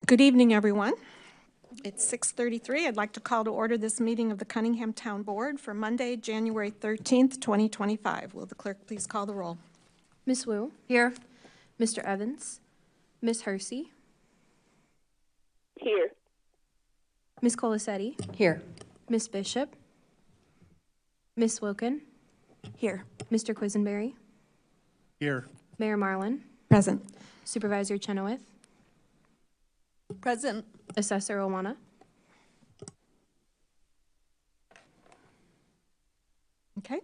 Good evening, everyone. It's 6:33. I'd like to call to order this meeting of the Cunningham Town Board for Monday, January 13th, 2025. Will the clerk please call the roll? Ms. Wu. Here. Mr. Evans. Ms. Hersey. Here. Ms. Colasetti. Here. Ms. Bishop. Ms. Wilkin. Here. Mr. Quisenberry. Here. Mayor Marlin. Present. Supervisor Chenoweth. Present. Assessor Owana. Okay.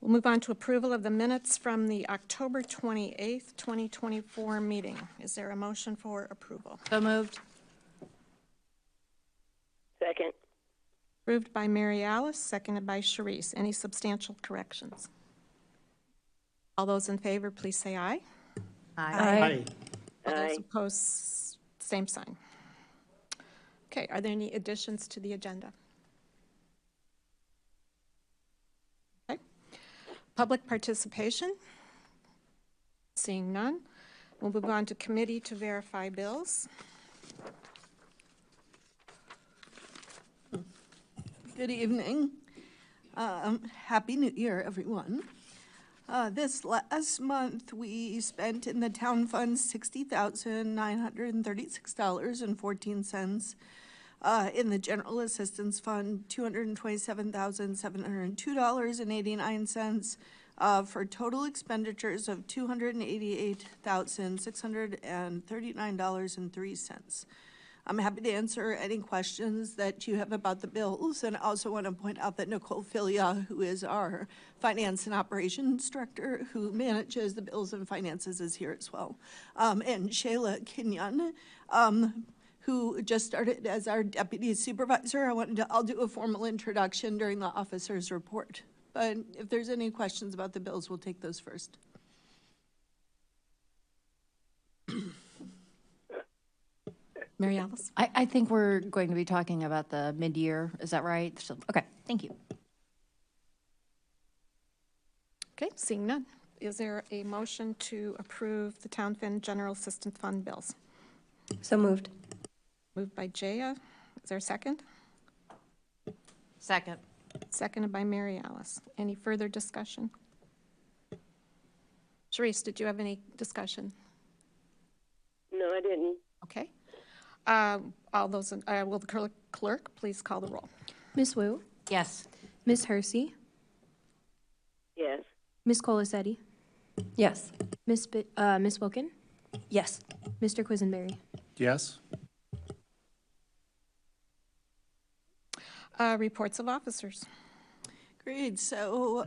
We'll move on to approval of the minutes from the October 28th, 2024 meeting. Is there a motion for approval? So moved. Second. Approved by Mary Alice, seconded by Sharice. Any substantial corrections? All those in favor, please say aye. Aye. All those Aye. opposed, same sign. Okay, are there any additions to the agenda? Okay. Public participation? Seeing none. We'll move on to committee to verify bills. Good evening. Happy New Year, everyone. This last month, we spent in the town fund $60,936.14. In the general assistance fund, $227,702.89. For total expenditures of $288,639.03. I'm happy to answer any questions that you have about the bills, and I also want to point out that Nicole Filia, who is our Finance and Operations Director, who manages the bills and finances, is here as well. And Shayla Kenyon, who just started as our Deputy Supervisor. I'll do a formal introduction during the officer's report. But if there's any questions about the bills, we'll take those first. Mary Alice? I think we're going to be talking about the mid-year. Is that right? So, okay, thank you. Okay, seeing none. Is there a motion to approve the Town Fund General Assistance Fund bills? So moved. Moved by Jaya. Is there a second? Second. Seconded by Mary Alice. Any further discussion? Sharice, did you have any discussion? No, I didn't. Okay. All those, will the clerk please call the roll? Ms. Wu. Yes. Ms. Hersey. Yes. Ms. Colasetti. Yes. Ms. Wilkin. Yes. Mr. Quisenberry. Yes. Reports of officers. Great. So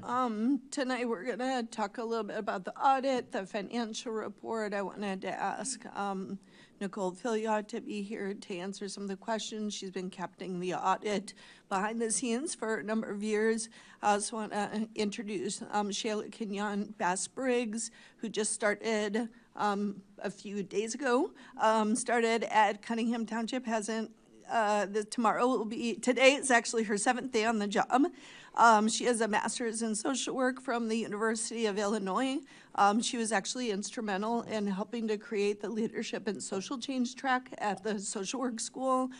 tonight we're going to talk a little bit about the audit, the financial report. I wanted to ask Nicole Filia to be here to answer some of the questions. She's been captaining the audit behind the scenes for a number of years. I also want to introduce Shayla Kenyon Bass-Briggs, who just started a few days ago. Started at Cunningham Township, tomorrow will be, today is actually her 7th day on the job. She has a master's in social work from the University of Illinois. She was actually instrumental in helping to create the leadership and social change track at the social work school.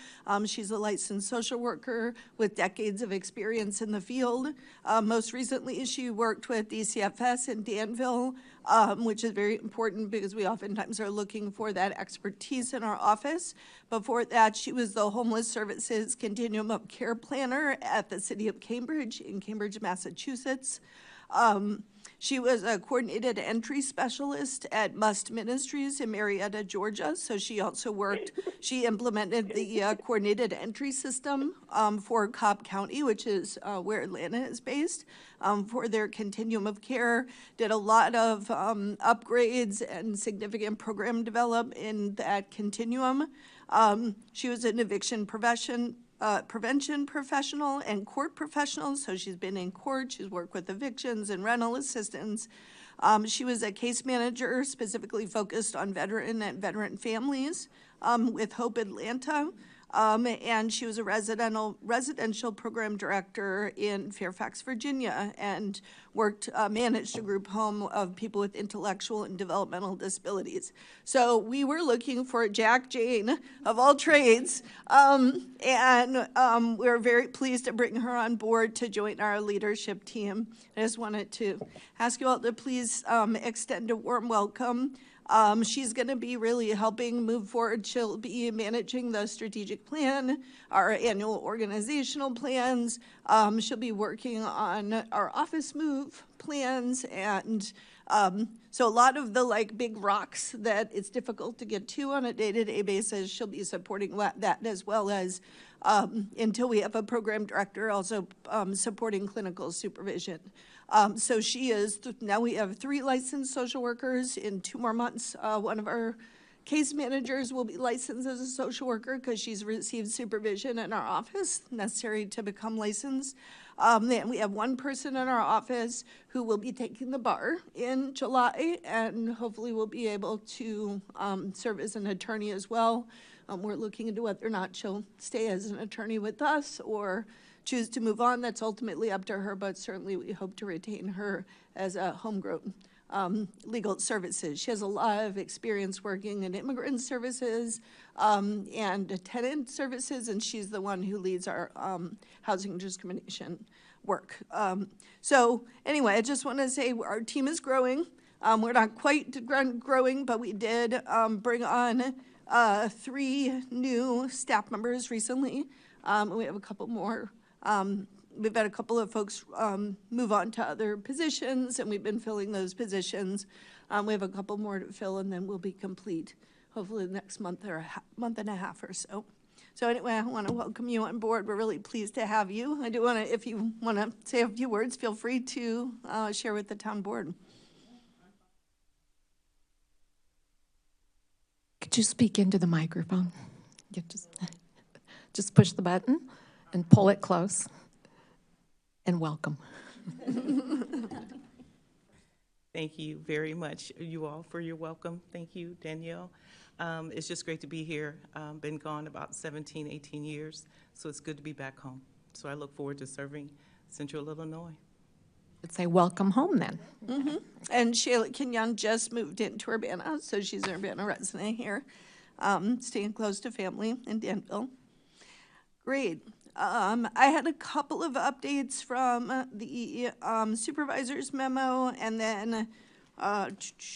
She's a licensed social worker with decades of experience in the field. Most recently, she worked with DCFS in Danville, which is very important because we oftentimes are looking for that expertise in our office. Before that, she was the Homeless Services Continuum of Care Planner at the City of Cambridge in Cambridge, Massachusetts. She was a coordinated entry specialist at Must Ministries in Marietta, Georgia. So she implemented the coordinated entry system for Cobb County, which is where Atlanta is based, for their continuum of care. Did a lot of upgrades and significant program development in that continuum. She was an eviction prevention professional and court professional, so she's been in court. She's worked with evictions and rental assistance. She was a case manager specifically focused on veteran and veteran families with Hope Atlanta. And she was a residential program director in Fairfax, Virginia, and managed a group home of people with intellectual and developmental disabilities. So we were looking for Jack Jane of all trades, and we're very pleased to bring her on board to join our leadership team. I just wanted to ask you all to please extend a warm welcome. She's going to be really helping move forward. She'll be managing the strategic plan, our annual organizational plans. She'll be working on our office move plans, and so a lot of the big rocks that it's difficult to get to on a day-to-day basis, she'll be supporting that, as well as until we have a program director, also supporting clinical supervision. So she is, now we have 3 licensed social workers. In 2 more months, one of our case managers will be licensed as a social worker because she's received supervision in our office necessary to become licensed. Then we have 1 person in our office who will be taking the bar in July, and hopefully will be able to serve as an attorney as well. We're looking into whether or not she'll stay as an attorney with us or choose to move on. That's ultimately up to her, but certainly we hope to retain her as a homegrown legal services. She has a lot of experience working in immigrant services and tenant services, and she's the one who leads our housing discrimination work. So anyway, I just want to say our team is growing. We're not quite growing, but we did bring on 3 new staff members recently. We have a couple more. We've had a couple of folks move on to other positions, and we've been filling those positions. We have a couple more to fill, and then we'll be complete, hopefully the next month or month and a half or so. So anyway, I want to welcome you on board. We're really pleased to have you. I do want to, if you want to say a few words, feel free to share with the town board. Could you speak into the microphone? You just push the button and pull it close. And welcome. Thank you very much, you all, for your welcome. Thank you, Danielle. It's just great to be here. Been gone about 17, 18 years, so it's good to be back home. So I look forward to serving Central Illinois. Let's say welcome home then. Mm-hmm. And Shayla Kenyon just moved into Urbana, so she's an Urbana resident here, staying close to family in Danville. Great. I had a couple of updates from the supervisor's memo, and then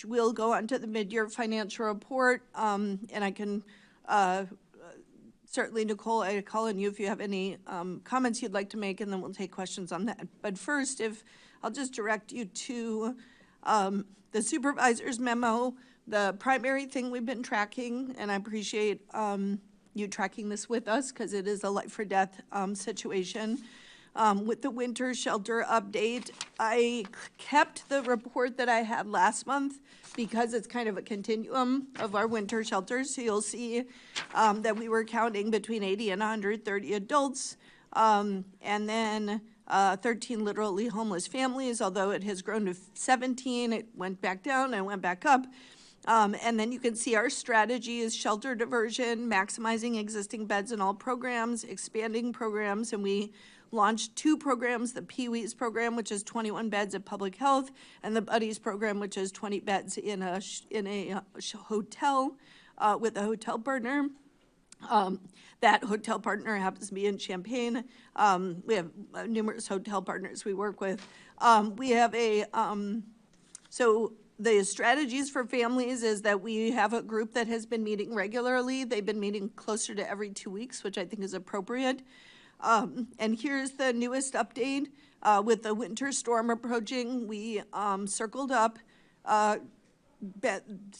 we'll go on to the mid-year financial report, and I can certainly, Nicole, I call on you if you have any comments you'd like to make, and then we'll take questions on that. But first, I'll just direct you to the supervisor's memo. The primary thing we've been tracking, and I appreciate you tracking this with us because it is a life or death situation. With the winter shelter update, I kept the report that I had last month because it's kind of a continuum of our winter shelters. So you'll see that we were counting between 80 and 130 adults, and then 13 literally homeless families, although it has grown to 17. It went back down and went back up. And then you can see our strategy is shelter diversion, maximizing existing beds in all programs, expanding programs, and we launched 2 programs, the Pee-wee's program, which is 21 beds at Public Health, and the Buddies program, which is 20 beds in a hotel with a hotel partner. That hotel partner happens to be in Champaign. We have numerous hotel partners we work with. We have so the strategies for families is that we have a group that has been meeting regularly. They've been meeting closer to every 2 weeks, which I think is appropriate. And here's the newest update. With the winter storm approaching, we circled up.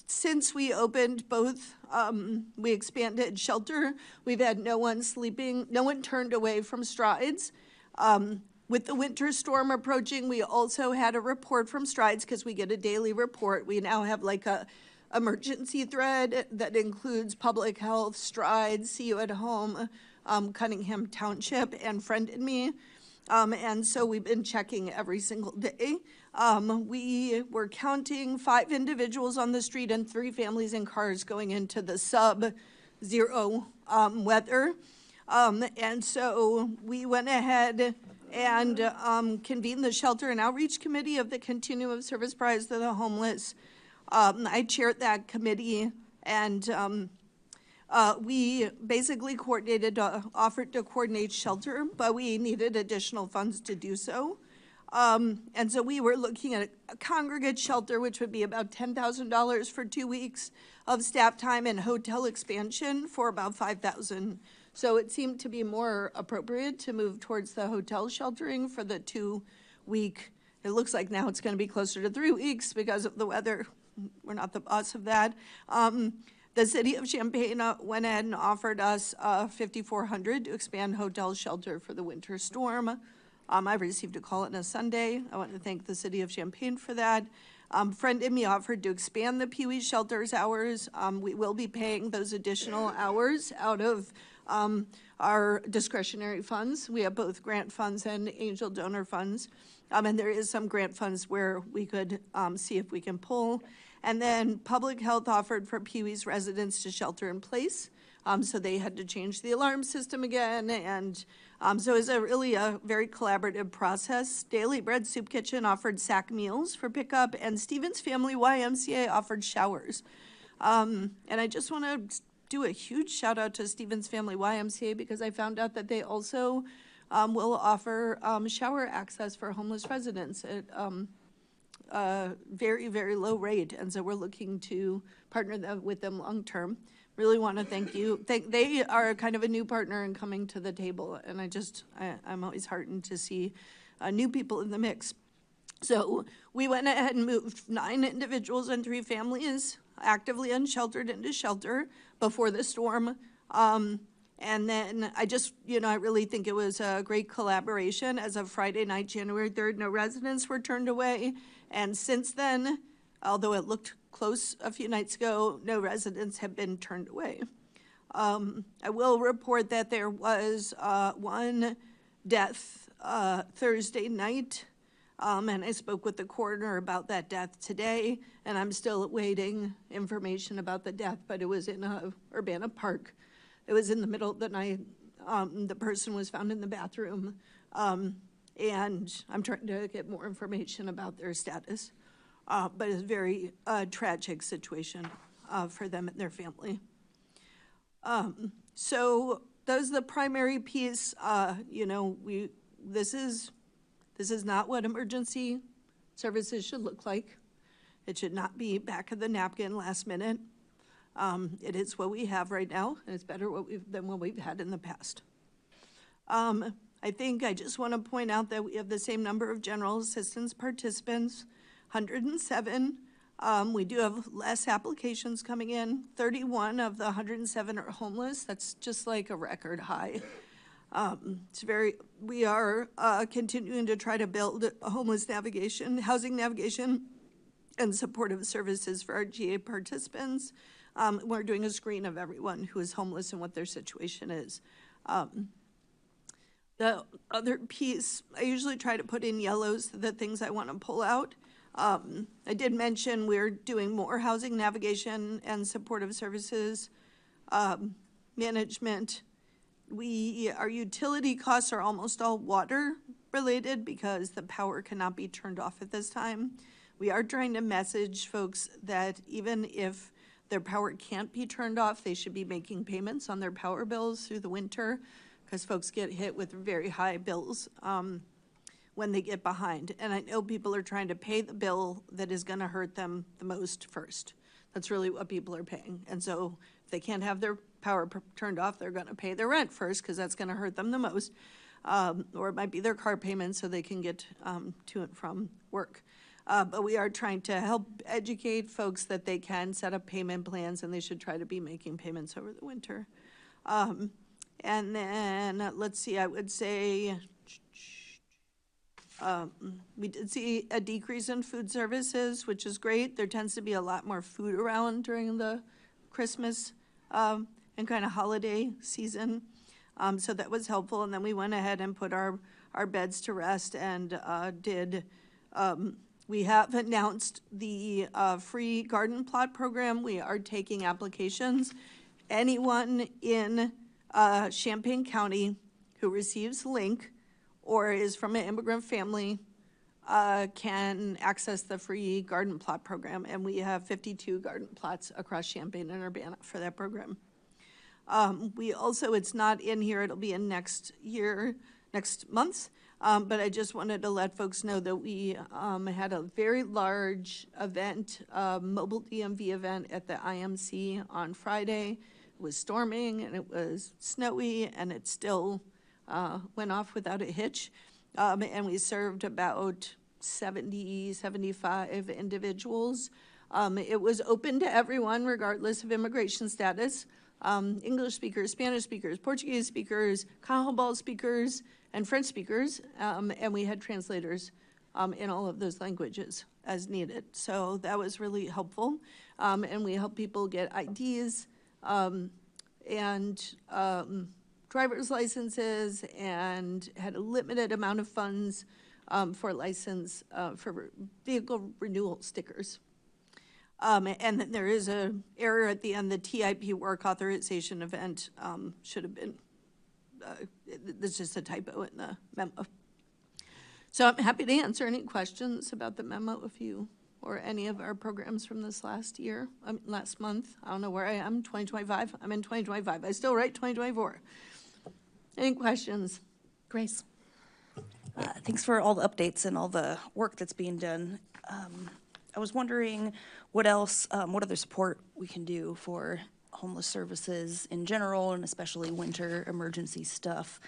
Since we opened both, we expanded shelter. We've had no one turned away from Strides. With the winter storm approaching, we also had a report from Strides because we get a daily report. We now have like a emergency thread that includes Public Health, Strides, See You at Home, Cunningham Township, and Friend and Me. And so we've been checking every single day. We were counting 5 individuals on the street and 3 families in cars going into the sub-zero weather. And so we went ahead and convened the Shelter and Outreach Committee of the Continuum of Service Prize to the Homeless. I chaired that committee, and we basically offered to coordinate shelter, but we needed additional funds to do so. And so we were looking at a congregate shelter, which would be about $10,000 for 2 weeks of staff time, and hotel expansion for about $5,000. So it seemed to be more appropriate to move towards the hotel sheltering for the 2 week. It looks like now it's going to be closer to 3 weeks because of the weather. We're not the boss of that. The city of Champaign went ahead and offered us $5,400 to expand hotel shelter for the winter storm. I received a call on a Sunday. I want to thank the city of Champaign for that. Friend and me offered to expand the Pee Wee shelter's hours. We will be paying those additional hours out of our discretionary funds. We have both grant funds and angel donor funds. And there is some grant funds where we could see if we can pull. And then public health offered for Pee Wee's residents to shelter in place. So they had to change the alarm system again. And so it was really a very collaborative process. Daily Bread Soup Kitchen offered sack meals for pickup, and Stevens Family YMCA offered showers. And I just want to do a huge shout out to Stevens Family YMCA because I found out that they also will offer shower access for homeless residents at very, very low rate. And so we're looking to partner with them long term. Really want to thank you. They are kind of a new partner in coming to the table, and I'm always heartened to see new people in the mix. So we went ahead and moved 9 individuals and 3 families actively unsheltered into shelter before the storm. And then I really think it was a great collaboration. As of Friday night, January 3rd, no residents were turned away. And since then, although it looked close a few nights ago, no residents have been turned away. I will report that there was 1 death Thursday night, and I spoke with the coroner about that death today, and I'm still awaiting information about the death, but it was in Urbana Park. It was in the middle of the night. The person was found in the bathroom, and I'm trying to get more information about their status. But it's a very tragic situation for them and their family. So that was the primary piece. This is not what emergency services should look like. It should not be back of the napkin last minute. It is what we have right now, and it's better than what we've had in the past. I think I just want to point out that we have the same number of general assistance participants, 107. We do have less applications coming in. 31 of the 107 are homeless. That's just like a record high. We are continuing to try to build a homeless navigation, housing navigation, and supportive services for our GA participants. We're doing a screen of everyone who is homeless and what their situation is. The other piece, I usually try to put in yellows the things I want to pull out. I did mention we're doing more housing navigation and supportive services management. Our utility costs are almost all water related because the power cannot be turned off at this time. We are trying to message folks that even if their power can't be turned off, they should be making payments on their power bills through the winter because folks get hit with very high bills when they get behind. And I know people are trying to pay the bill that is going to hurt them the most first. That's really what people are paying. And so if they can't have their power turned off, they're going to pay their rent first because that's going to hurt them the most. Or it might be their car payment so they can get to and from work. But we are trying to help educate folks that they can set up payment plans and they should try to be making payments over the winter. And then, let's see, I would say we did see a decrease in food services, which is great. There tends to be a lot more food around during the Christmas and kind of holiday season. So that was helpful. And then we went ahead and put our beds to rest and we have announced the free garden plot program. We are taking applications. anyone in Champaign County who receives LINK or is from an immigrant family can access the free garden plot program, and we have 52 garden plots across Champaign and Urbana for that program. We also, it's not in here, it'll be in next month, but I just wanted to let folks know that we had a very large event, mobile DMV event at the IMC on Friday. It was storming and it was snowy, and it still went off without a hitch. And we served about 70, 75 individuals. It was open to everyone, regardless of immigration status. English speakers, Spanish speakers, Portuguese speakers, Cunningham speakers, and French speakers. And we had translators in all of those languages as needed. So that was really helpful. And we helped people get IDs and driver's licenses, and had a limited amount of funds for license for vehicle renewal stickers. And then there is an error at the end. The TIP work authorization event should have been, there's just a typo in the memo. So I'm happy to answer any questions about the memo if you, or any of our programs from this last year, last month. I don't know where I am, 2025? I'm in 2025. I still write 2024. Any questions? Grace? Thanks for all the updates and all the work that's being done. I was wondering what else, what other support we can do for homeless services in general, and especially winter emergency stuff.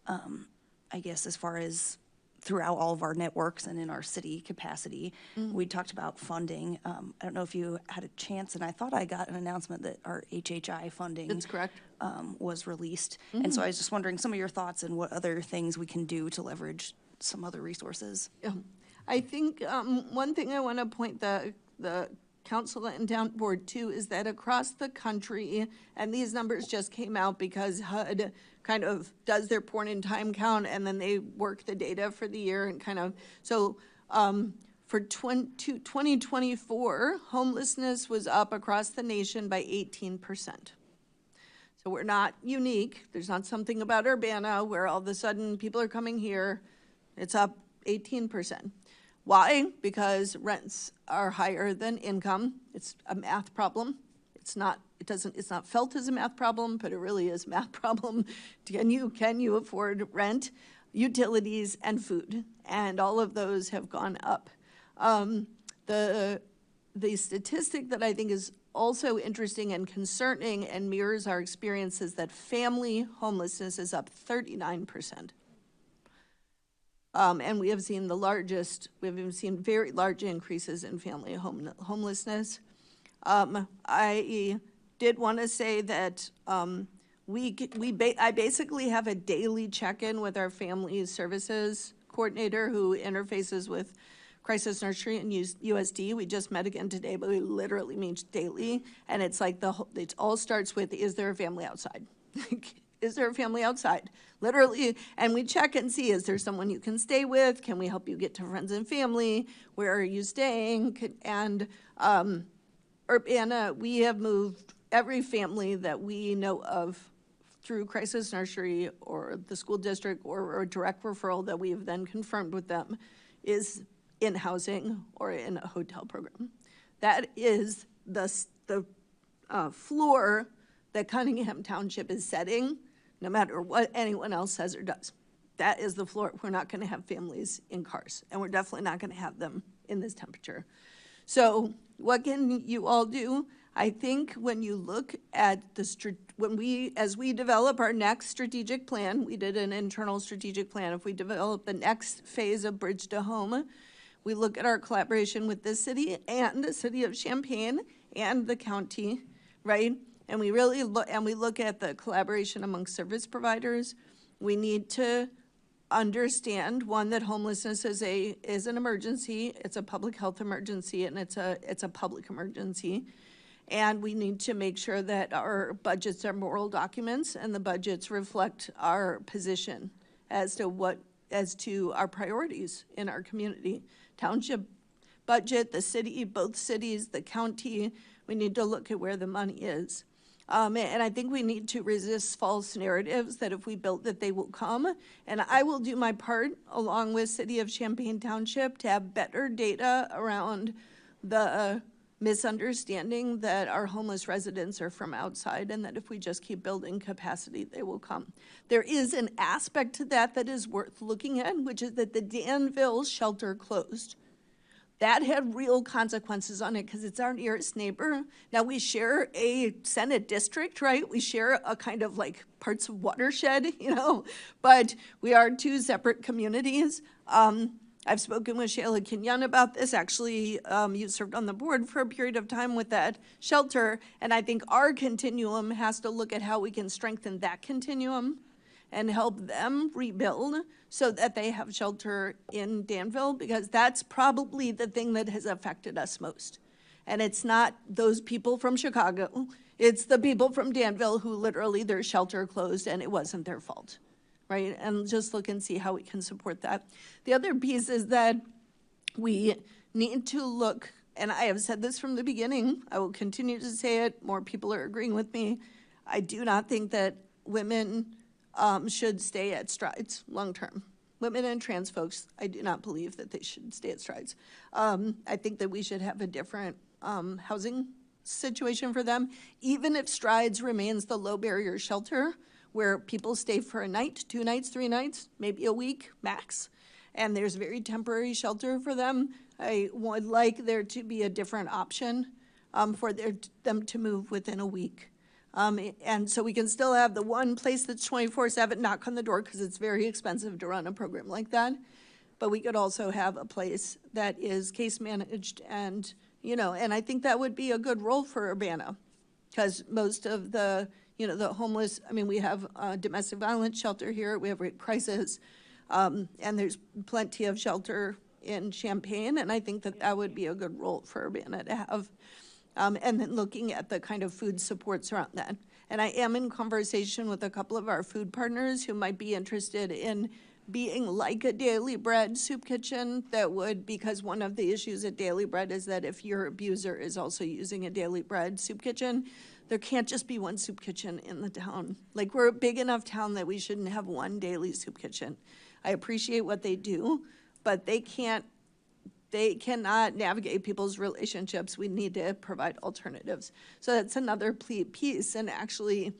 I guess as far as throughout all of our networks and in our city capacity. We talked about funding. I don't know if you had a chance, and I thought I got an announcement that our HHI funding. That's correct. Was released. And so I was just wondering some of your thoughts and what other things we can do to leverage some other resources. Yeah. I think one thing I want to point the council and town board to is that across the country, and these numbers just came out because HUD kind of does their point in time count, and then they work the data for the year and kind of, so for 2024, homelessness was up across the nation by 18%. So we're not unique. There's not something about Urbana where all of a sudden people are coming here. It's up 18%. Why? Because rents are higher than income. It's a math problem. It's not felt as a math problem, but it really is a math problem. Can you afford rent, utilities, and food? And all of those have gone up. The statistic that I think is also interesting and concerning and mirrors our experience is that family homelessness is up 39%. And we have seen we've even seen very large increases in family homelessness. I did want to say that I basically have a daily check-in with our family services coordinator who interfaces with Crisis Nursery and USD. We just met again today, but we literally meet daily. And it's like it all starts with, is there a family outside? Is there a family outside? Literally, and we check and see, is there someone you can stay with? Can we help you get to friends and family? Where are you staying? And Urbana, we have moved every family that we know of through Crisis Nursery or the school district or a direct referral that we have then confirmed with them is in housing or in a hotel program. That is the floor that Cunningham Township is setting, no matter what anyone else says or does. That is the floor. We're not going to have families in cars, and we're definitely not going to have them in this temperature. So what can you all do? I think when you look at as we develop our next strategic plan, we did an internal strategic plan. If we develop the next phase of Bridge to Home, we look at our collaboration with the city and the city of Champaign and the county, right? And we really look at the collaboration among service providers. We need to understand, one, that homelessness is an emergency. It's a public health emergency, and it's a public emergency. And we need to make sure that our budgets are moral documents and the budgets reflect our position as to our priorities in our community. Township budget, the city, both cities, the county, we need to look at where the money is. And I think we need to resist false narratives that if we build that they will come. And I will do my part along with City of Champaign Township to have better data around the misunderstanding that our homeless residents are from outside and that if we just keep building capacity, they will come. There is an aspect to that that is worth looking at, which is that the Danville shelter closed. That had real consequences on it because it's our nearest neighbor. Now, we share a Senate district, right? We share a kind of like parts of watershed, but we are two separate communities. I've spoken with Shayla Kenyon about this. Actually, you served on the board for a period of time with that shelter, and I think our continuum has to look at how we can strengthen that continuum and help them rebuild so that they have shelter in Danville, because that's probably the thing that has affected us most. And it's not those people from Chicago, it's the people from Danville who literally their shelter closed and it wasn't their fault, right? And just look and see how we can support that. The other piece is that we need to look, and I have said this from the beginning, I will continue to say it, more people are agreeing with me. I do not think that women should stay at Strides long-term. Women and trans folks, I do not believe that they should stay at Strides. I think that we should have a different housing situation for them, even if Strides remains the low-barrier shelter where people stay for a night, 2 nights, 3 nights, maybe a week max, and there's very temporary shelter for them. I would like there to be a different option for them to move within a week. And so we can still have the one place that's 24/7, knock on the door, because it's very expensive to run a program like that. But we could also have a place that is case managed and, and I think that would be a good role for Urbana, because most of the, the homeless, we have a domestic violence shelter here, we have rape crisis, and there's plenty of shelter in Champaign, and I think that that would be a good role for Urbana to have. And then looking at the kind of food supports around that. And I am in conversation with a couple of our food partners who might be interested in being like a Daily Bread soup kitchen that would, because one of the issues at Daily Bread is that if your abuser is also using a Daily Bread soup kitchen, there can't just be one soup kitchen in the town. Like, we're a big enough town that we shouldn't have one daily soup kitchen. I appreciate what they do, but they cannot navigate people's relationships. We need to provide alternatives. So that's another piece. And actually,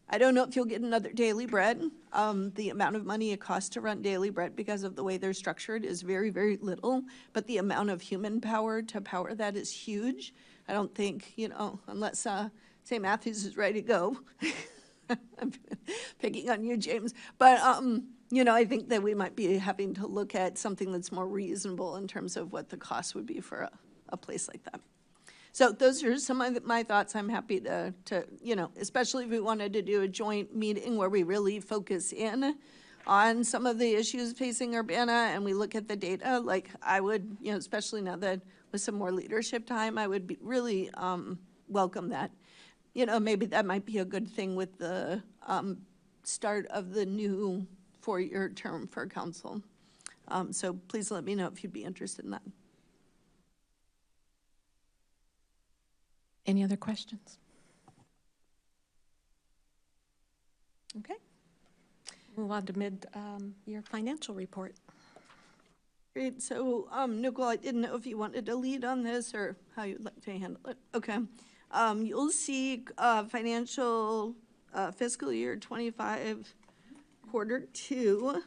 I don't know if you'll get another Daily Bread. The amount of money it costs to run Daily Bread because of the way they're structured is very, very little. But the amount of human power to power that is huge. I don't think, unless St. Matthews is ready to go. I'm picking on you, James. But, I think that we might be having to look at something that's more reasonable in terms of what the cost would be for a place like that. So those are some of my thoughts. I'm happy to especially if we wanted to do a joint meeting where we really focus in on some of the issues facing Urbana and we look at the data. Like, I would, especially now that with some more leadership time, I would really welcome that. Maybe that might be a good thing with the start of the new 4-year term for council. So please let me know if you'd be interested in that. Any other questions? Okay. Move on to mid-year financial report. Great. So, Nicole, I didn't know if you wanted to lead on this or how you'd like to handle it. Okay. You'll see financial fiscal year 25 quarter 2.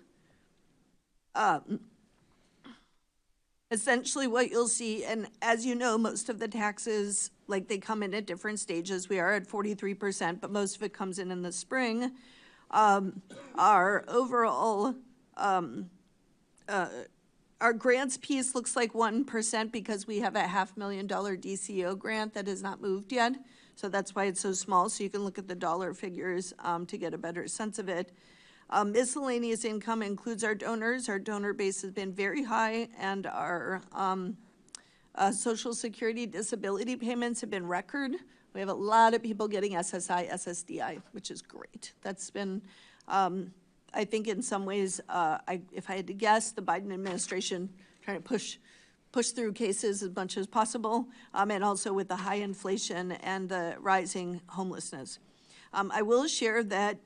Essentially what you'll see, and as you know, most of the taxes, like, they come in at different stages. We are at 43%, but most of it comes in the spring. Our overall, our grants piece looks like 1% because we have a $500,000 DCO grant that has not moved yet. So that's why it's so small. So you can look at the dollar figures to get a better sense of it. Miscellaneous income includes our donors. Our donor base has been very high, and our Social Security disability payments have been record. We have a lot of people getting SSI, SSDI, which is great. That's been, I think in some ways, if I had to guess, the Biden administration trying to push push through cases as much as possible, and also with the high inflation and the rising homelessness. I will share that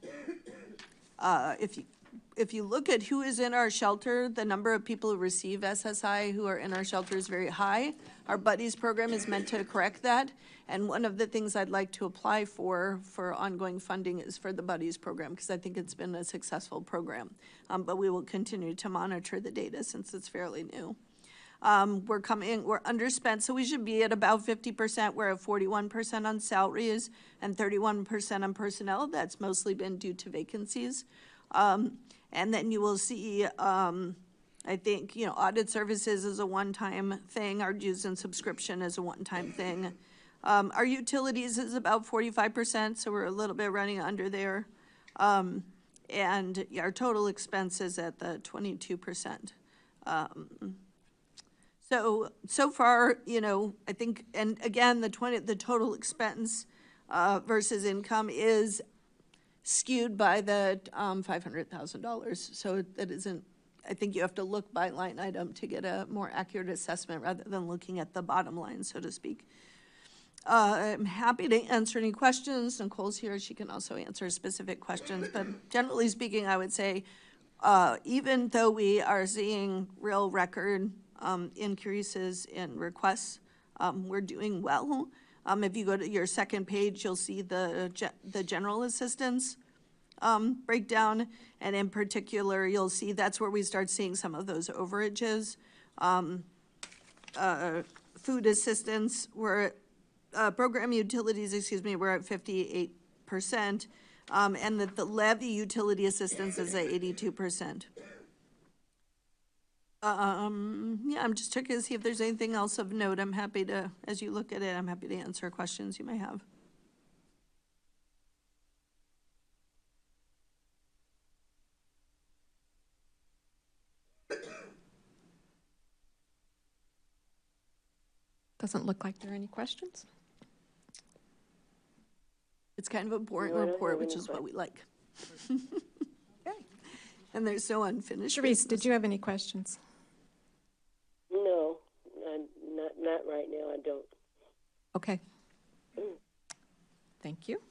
if you look at who is in our shelter, the number of people who receive SSI who are in our shelter is very high. Our Buddies program is meant to correct that. And one of the things I'd like to apply for ongoing funding is for the Buddies program, because I think it's been a successful program. But we will continue to monitor the data since it's fairly new. We're underspent, so we should be at about 50%. We're at 41% on salaries and 31% on personnel. That's mostly been due to vacancies. And then you will see, I think, audit services is a one-time thing. Our dues and subscription is a one-time thing. Our utilities is about 45%, so we're a little bit running under there. And our total expense is at the 22%. So far, I think, and again, the total expense versus income is skewed by the $500,000. So that isn't, I think you have to look by line item to get a more accurate assessment rather than looking at the bottom line, so to speak. I'm happy to answer any questions. Nicole's here, she can also answer specific questions. But generally speaking, I would say, even though we are seeing real record increases in requests, we're doing well. If you go to your second page, you'll see the general assistance breakdown, and in particular, you'll see that's where we start seeing some of those overages. Food assistance, program utilities, we're at 58%, and the levy utility assistance is at 82%. Yeah, I'm just checking to see if there's anything else of note. I'm happy to, as you look at it, I'm happy to answer questions you may have. Doesn't look like there are any questions. It's kind of a boring No, I don't report, have which any is what we like. And there's no unfinished Sharice, business. did you have any questions? No, not right now, I don't. Okay. Thank you.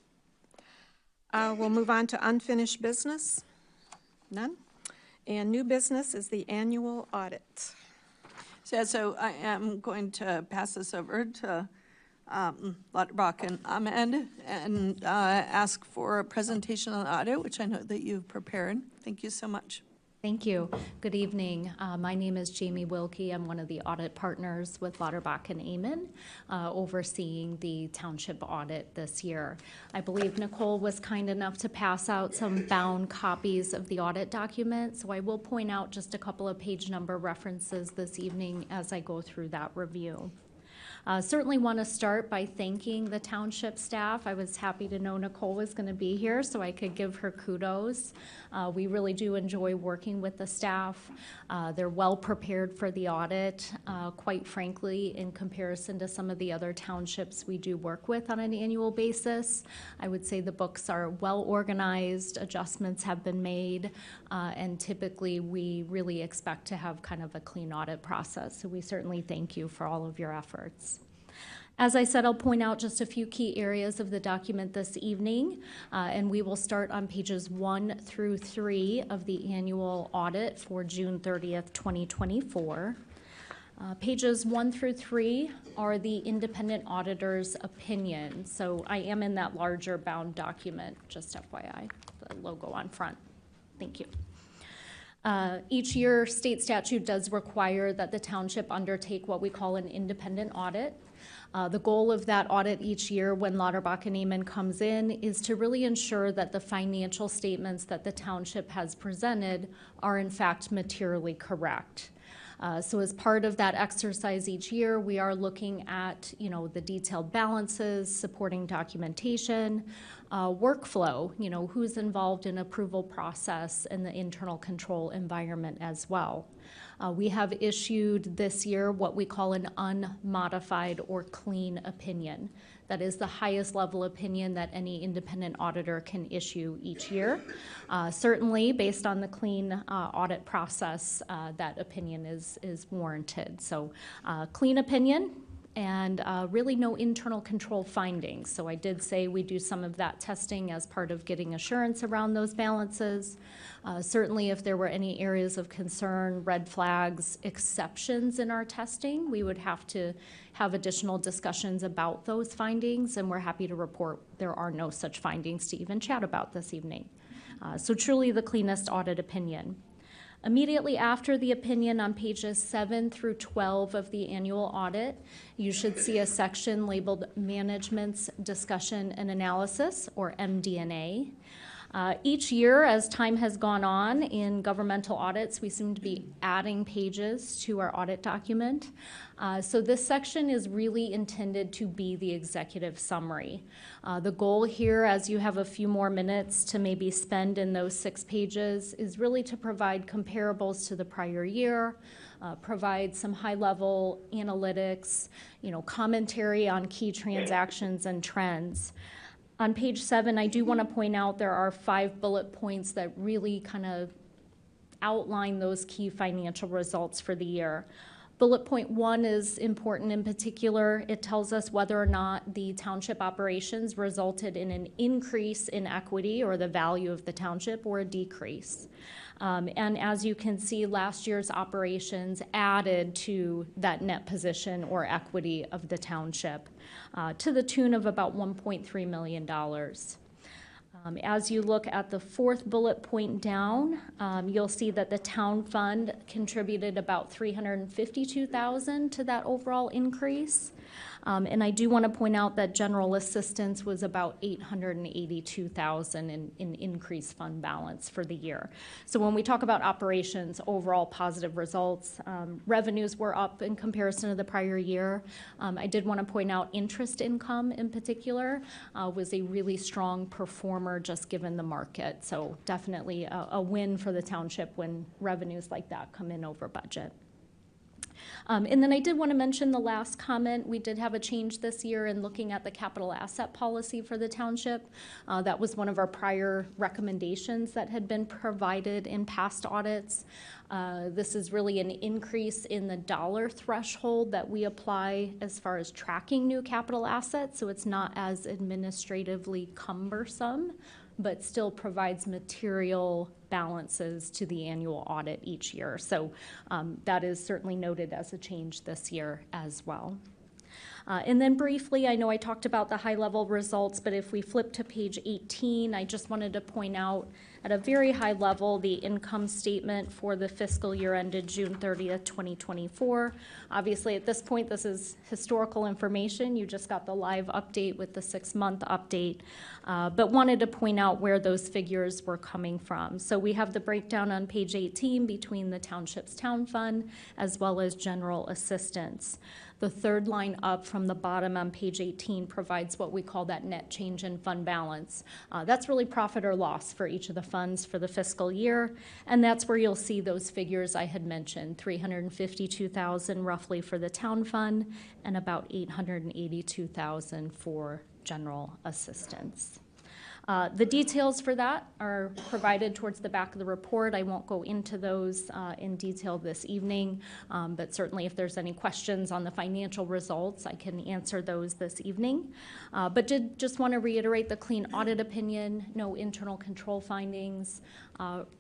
We'll move on to unfinished business. None. And new business is the annual audit. So I am going to pass this over to Lauterbach and Ahmed and ask for a presentation on the audit, which I know that you've prepared. Thank you so much. Thank you. Good evening. My name is Jamie Wilkie. I'm one of the audit partners with Lauterbach and Amen, overseeing the township audit this year. I believe Nicole was kind enough to pass out some bound copies of the audit document, so I will point out just a couple of page number references this evening as I go through that review. Certainly want to start by thanking the township staff. I was happy to know Nicole was going to be here so I could give her kudos. We really do enjoy working with the staff. They're well prepared for the audit. Quite frankly, in comparison to some of the other townships we do work with on an annual basis, I would say the books are well organized, adjustments have been made, and typically we really expect to have kind of a clean audit process. So we certainly thank you for all of your efforts. As I said, I'll point out just a few key areas of the document this evening, and we will start on pages 1 through 3 of the annual audit for June 30th, 2024. Pages 1 through 3 are the independent auditor's opinion. So I am in that larger bound document, just FYI, the logo on front. Thank you. Each year, state statute does require that the township undertake what we call an independent audit. The goal of that audit each year when Lauterbach and Amen comes in is to really ensure that the financial statements that the township has presented are in fact materially correct. So as part of that exercise each year, we are looking at, the detailed balances, supporting documentation, workflow, who's involved in approval process and the internal control environment as well. We have issued this year what we call an unmodified or clean opinion. That is the highest level opinion that any independent auditor can issue each year. Certainly, based on the clean audit process, that opinion is warranted. So, clean opinion, and really no internal control findings. So I did say we do some of that testing as part of getting assurance around those balances. Certainly if there were any areas of concern, red flags, exceptions in our testing, we would have to have additional discussions about those findings, and we're happy to report there are no such findings to even chat about this evening. So truly the cleanest audit opinion. Immediately after the opinion on pages 7 through 12 of the annual audit, you should see a section labeled Management's Discussion and Analysis, or MD&A. Each year, as time has gone on in governmental audits, we seem to be adding pages to our audit document. So this section is really intended to be the executive summary. The goal here, as you have a few more minutes to maybe spend in those 6 pages, is really to provide comparables to the prior year, provide some high-level analytics, commentary on key transactions and trends. On page 7, I do want to point out there are 5 bullet points that really kind of outline those key financial results for the year. Bullet point 1 is important in particular. It tells us whether or not the township operations resulted in an increase in equity or the value of the township, or a decrease. And as you can see, last year's operations added to that net position or equity of the township to the tune of about $1.3 million. As you look at the 4th bullet point down, you'll see that the town fund contributed about $352,000 to that overall increase. And I do want to point out that general assistance was about $882,000 in increased fund balance for the year. So when we talk about operations, overall positive results, revenues were up in comparison to the prior year. I did want to point out interest income in particular was a really strong performer just given the market. So definitely a win for the township when revenues like that come in over budget. And then I did want to mention the last comment. We did have a change this year in looking at the capital asset policy for the township. That was one of our prior recommendations that had been provided in past audits. This is really an increase in the dollar threshold that we apply as far as tracking new capital assets, so it's not as administratively cumbersome, but still provides material balances to the annual audit each year. So that is certainly noted as a change this year as well. And then briefly, I know I talked about the high-level results, but if we flip to page 18, I just wanted to point out at a very high level the income statement for the fiscal year ended June 30th, 2024. Obviously, at this point, this is historical information. You just got the live update with the 6-month update, but wanted to point out where those figures were coming from. So we have the breakdown on page 18 between the township's town fund as well as general assistance. The 3rd line up from the bottom on page 18 provides what we call that net change in fund balance. That's really profit or loss for each of the funds for the fiscal year, and that's where you'll see those figures I had mentioned, $352,000 roughly for the town fund and about $882,000 for general assistance. The details for that are provided towards the back of the report. I won't go into those in detail this evening, but certainly if there's any questions on the financial results, I can answer those this evening. But did just want to reiterate the clean audit opinion, no internal control findings,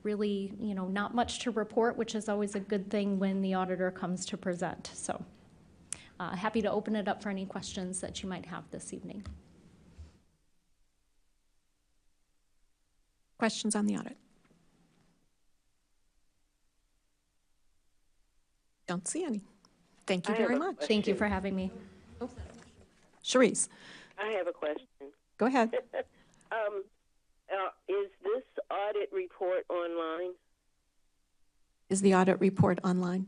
really, not much to report, which is always a good thing when the auditor comes to present. So happy to open it up for any questions that you might have this evening. Questions on the audit? Don't see any. Thank you very much. Thank you for having me. Cherise, I have a question. go ahead. Is this audit report online? Is the audit report online?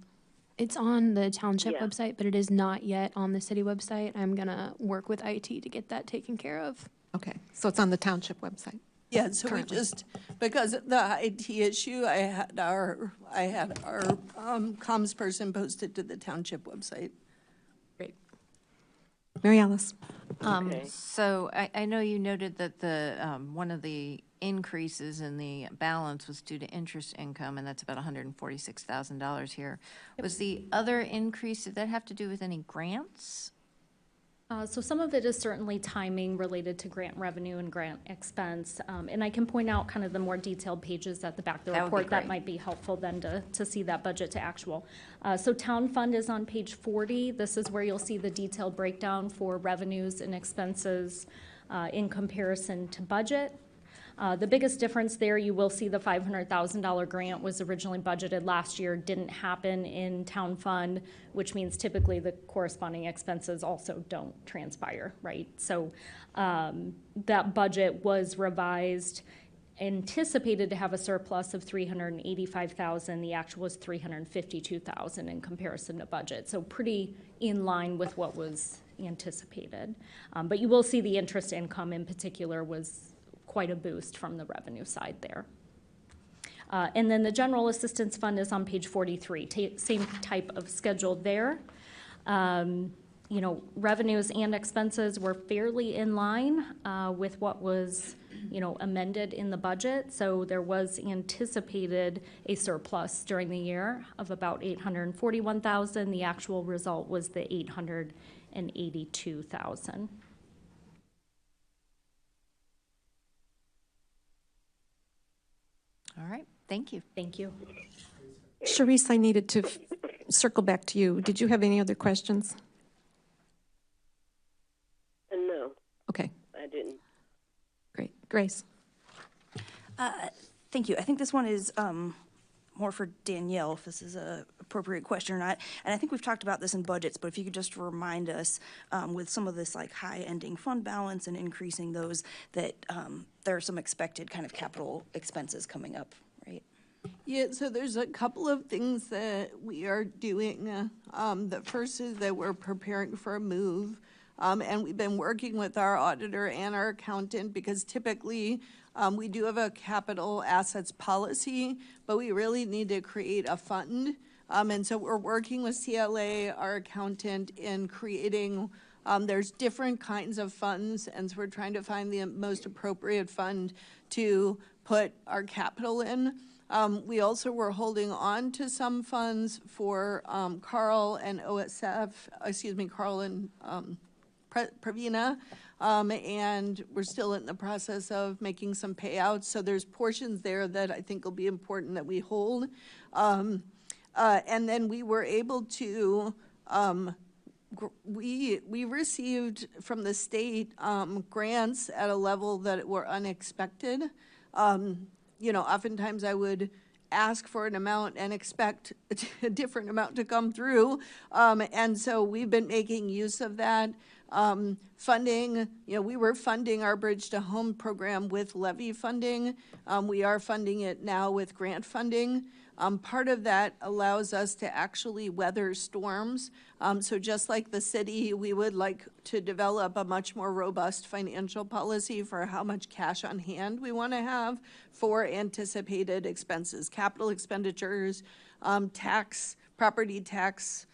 It's on the township Yeah. website, but it is not yet on the city website. I'm going to work with IT to get that taken care of. Okay, so it's on the township website. Yeah, so we Currently. just, because of the IT issue, I had our comms person posted to the township website. Great. Mary Alice? Okay. So I know you noted that the, one of the increases in the balance was due to interest income, and that's about $146,000 here. Was the other increase, did that have to do with any grants? So some of it is certainly timing related to grant revenue and grant expense. And I can point out kind of the more detailed pages at the back of the That would be report. That great. might be helpful then to see that budget to actual. So town fund is on page 40. This is where you'll see the detailed breakdown for revenues and expenses in comparison to budget. The biggest difference there, you will see the $500,000 grant was originally budgeted last year, didn't happen in town fund, which means typically the corresponding expenses also don't transpire, right? So that budget was revised, anticipated to have a surplus of $385,000. The actual was $352,000 in comparison to budget. So pretty in line with what was anticipated. But you will see the interest income in particular was quite a boost from the revenue side there. And then the general assistance fund is on page 43, same type of schedule there. You know, revenues and expenses were fairly in line with what was, you know, amended in the budget. So there was anticipated a surplus during the year of about $841,000. The actual result was the $882,000. All right, thank you. Thank you. Sharice, I needed to circle back to you. Did you have any other questions? No, Okay, I didn't. great. Grace? Thank you. I think this one is more for Danielle, if this is a appropriate question or not. And I think we've talked about this in budgets, but if you could just remind us with some of this like high ending fund balance and increasing those, that there are some expected kind of capital expenses coming up, right? Yeah, so there's a couple of things that we are doing. The first is that we're preparing for a move. And we've been working with our auditor and our accountant because typically we do have a capital assets policy, but we really need to create a fund. And so we're working with CLA, our accountant, in creating, there's different kinds of funds, and so we're trying to find the most appropriate fund to put our capital in. We also were holding on to some funds for Carl and OSF, Carl and Pravina, and we're still in the process of making some payouts. So there's portions there that I think will be important that we hold. And then we were able to, we received from the state grants at a level that were unexpected. You know, oftentimes I would ask for an amount and expect a different amount to come through. And so we've been making use of that. Funding, you know, we were funding our Bridge to Home program with levy funding. We are funding it now with grant funding. Part of that allows us to actually weather storms. So just like the city, we would like to develop a much more robust financial policy for how much cash on hand we want to have for anticipated expenses, capital expenditures, property tax,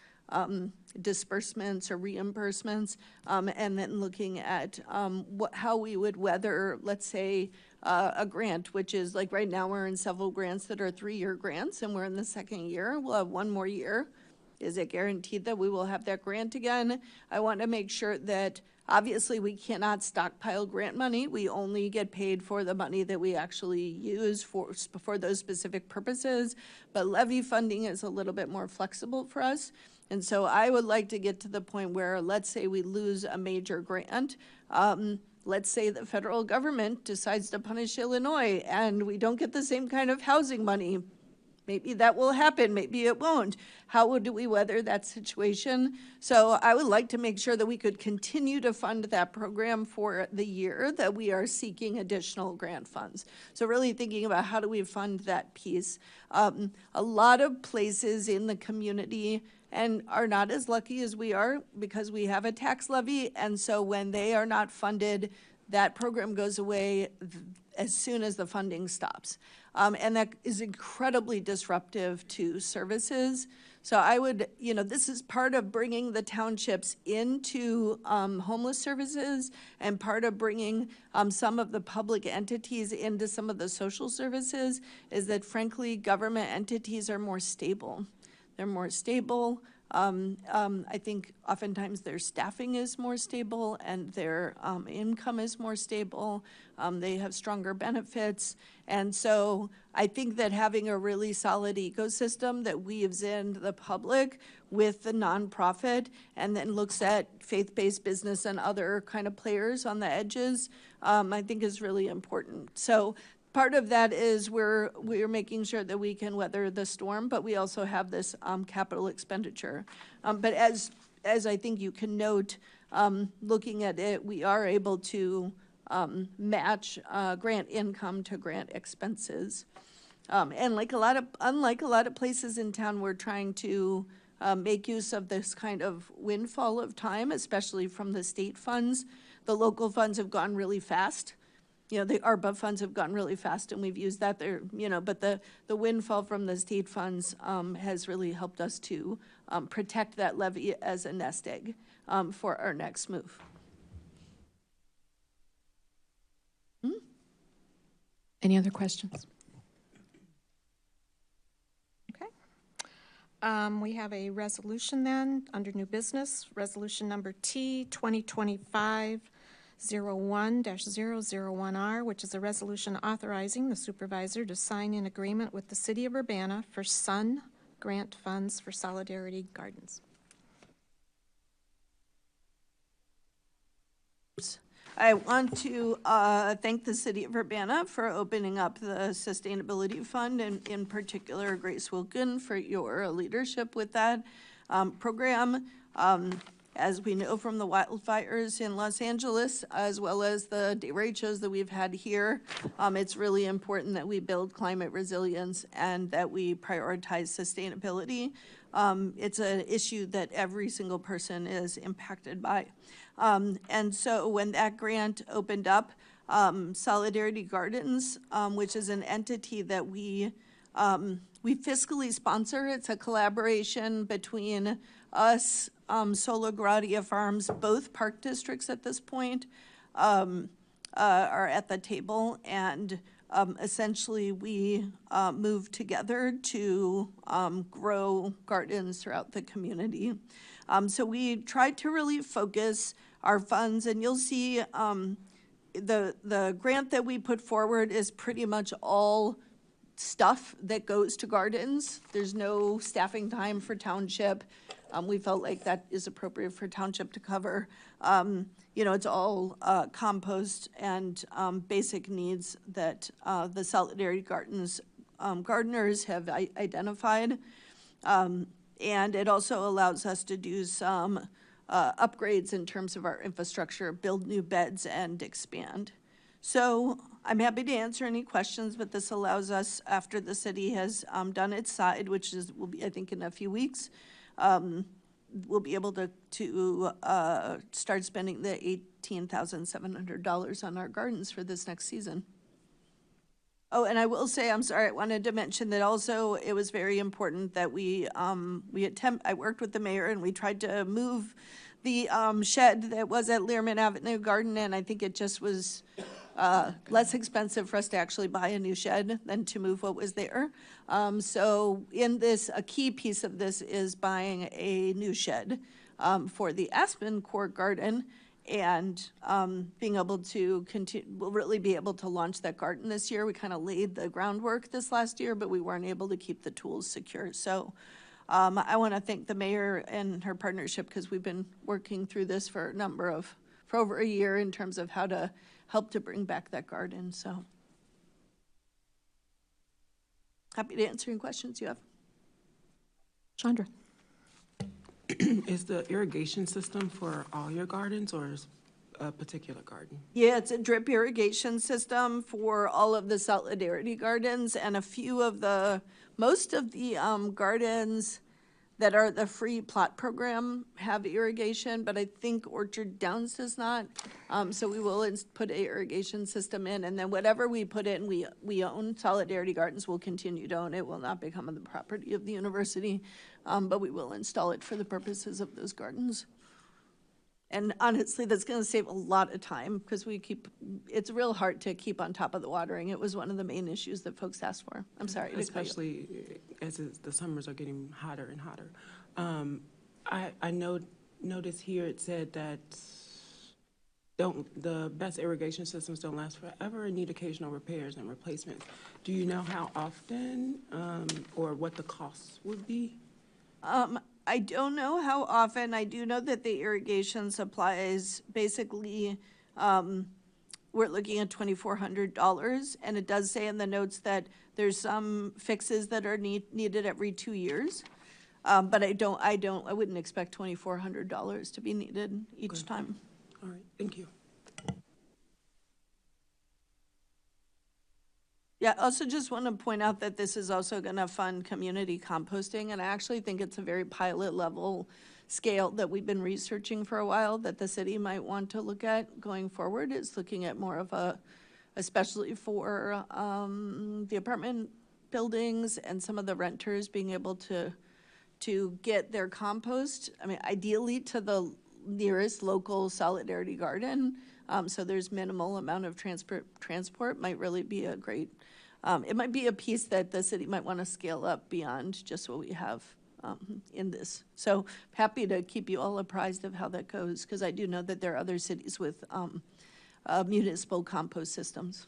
disbursements or reimbursements, and then looking at how we would weather, let's say, a grant, which is like right now we're in several grants that are 3-year grants and we're in the second year. We'll have one more year. Is it guaranteed that we will have that grant again? I want to make sure that obviously we cannot stockpile grant money. We only get paid for the money that we actually use for those specific purposes. But levy funding is a little bit more flexible for us. And so I would like to get to the point where, let's say we lose a major grant. Let's say the federal government decides to punish Illinois and we don't get the same kind of housing money. Maybe that will happen, maybe it won't. How do we weather that situation? So I would like to make sure that we could continue to fund that program for the year that we are seeking additional grant funds. So really thinking about how do we fund that piece. A lot of places in the community and are not as lucky as we are because we have a tax levy, and so when they are not funded, that program goes away as soon as the funding stops. And that is incredibly disruptive to services. So I would, this is part of bringing the townships into homeless services and part of bringing some of the public entities into some of the social services, is that frankly, government entities are more stable. They're more stable. I think oftentimes their staffing is more stable and their income is more stable. They have stronger benefits. And so I think that having a really solid ecosystem that weaves in the public with the nonprofit and then looks at faith-based business and other kind of players on the edges, I think is really important. So part of that is we're making sure that we can weather the storm, but we also have this capital expenditure. But as I think you can note, looking at it, we are able to match grant income to grant expenses. And unlike a lot of places in town, we're trying to make use of this kind of windfall of time, especially from the state funds. The local funds have gone really fast. The ARPA funds have gotten really fast, and we've used that there, but the windfall from the state funds has really helped us to protect that levy as a nest egg for our next move. Any other questions? Okay. We have a resolution then under new business, resolution number T 2025-01-001R, which is a resolution authorizing the supervisor to sign an agreement with the City of Urbana for SUN grant funds for Solidarity Gardens. I want to thank the City of Urbana for opening up the Sustainability Fund, and in particular Grace Wilkin for your leadership with that program. As we know from the wildfires in Los Angeles, as well as the derechos that we've had here, it's really important that we build climate resilience and that we prioritize sustainability. It's an issue that every single person is impacted by. And so when that grant opened up, Solidarity Gardens, which is an entity that we fiscally sponsor. It's a collaboration between us, Sola Gradia Farms, both park districts at this point, are at the table, and essentially we move together to grow gardens throughout the community. So we tried to really focus our funds, and you'll see the grant that we put forward is pretty much all stuff that goes to gardens. There's no staffing time for Township. We felt like that is appropriate for Township to cover. It's all compost and basic needs that the Solidarity Gardens gardeners have identified. And it also allows us to do some upgrades in terms of our infrastructure, build new beds, and expand. So I'm happy to answer any questions, but this allows us, after the city has done its side, which will be, I think, in a few weeks, we'll be able to start spending the $18,700 on our gardens for this next season. Oh, and I will say, I'm sorry, I wanted to mention that also it was very important that I worked with the mayor and we tried to move the shed that was at Learman Avenue Garden, and I think it just was less expensive for us to actually buy a new shed than to move what was there. So in this, a key piece of this is buying a new shed for the Aspen Court Garden, and being able to continue, we'll really be able to launch that garden this year. We kind of laid the groundwork this last year, but we weren't able to keep the tools secure. So I want to thank the mayor and her partnership, because we've been working through this for over a year in terms of how to help to bring back that garden. So happy to answer any questions you have. Chandra. Is the irrigation system for all your gardens, or is a particular garden? Yeah, it's a drip irrigation system for all of the Solidarity Gardens, and most of the gardens that are the free plot program have irrigation, but I think Orchard Downs does not. So we will put a irrigation system in, and then whatever we put in, we own. Solidarity Gardens will continue to own it, will not become the property of the university, but we will install it for the purposes of those gardens. And honestly, that's gonna save a lot of time, because it's real hard to keep on top of the watering. It was one of the main issues that folks asked for. I'm sorry to cut you. Especially as the summers are getting hotter and hotter. I noticed here it said that the best irrigation systems don't last forever and need occasional repairs and replacements. Do you know how often, or what the costs would be? I don't know how often. I do know that the irrigation supplies, basically, we're looking at $2,400. And it does say in the notes that there's some fixes that are needed every 2 years. But I wouldn't expect $2,400 to be needed each time. All right, thank you. Yeah, also just want to point out that this is also going to fund community composting, and I actually think it's a very pilot level scale that we've been researching for a while that the city might want to look at going forward. Is looking at more of especially for the apartment buildings and some of the renters being able to get their compost, I mean, ideally to the nearest local Solidarity Garden, so there's minimal amount of transport might really be a great, it might be a piece that the city might want to scale up beyond just what we have in this. So happy to keep you all apprised of how that goes, because I do know that there are other cities with municipal compost systems.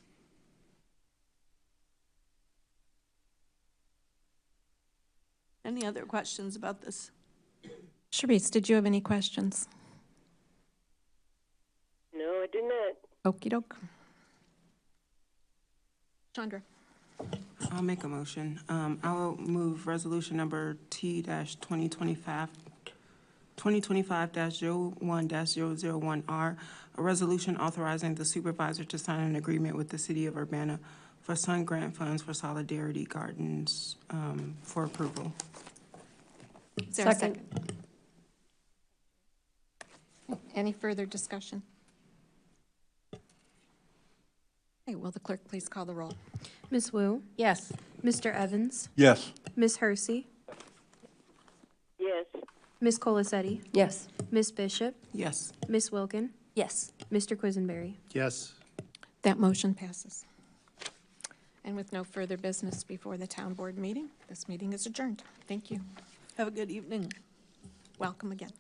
Any other questions about this? Sharice, did you have any questions? No, I do not. Okey doke. Chandra. I'll make a motion. I'll move resolution number T-2025, 2025-01-001R, a resolution authorizing the supervisor to sign an agreement with the city of Urbana for Sun Grant funds for Solidarity Gardens for approval. Is there a second? Any further discussion? Okay, will the clerk please call the roll? Ms. Wu, Yes. Mr. Evans, Yes. Ms. Hersey, Yes. Ms. Colasetti, Yes. Ms. Bishop, Yes. Ms. Wilkin, Yes. Mr. Quisenberry. Yes. That motion passes. And with no further business before the town board meeting, this meeting is adjourned. Thank you. Have a good evening. Welcome again.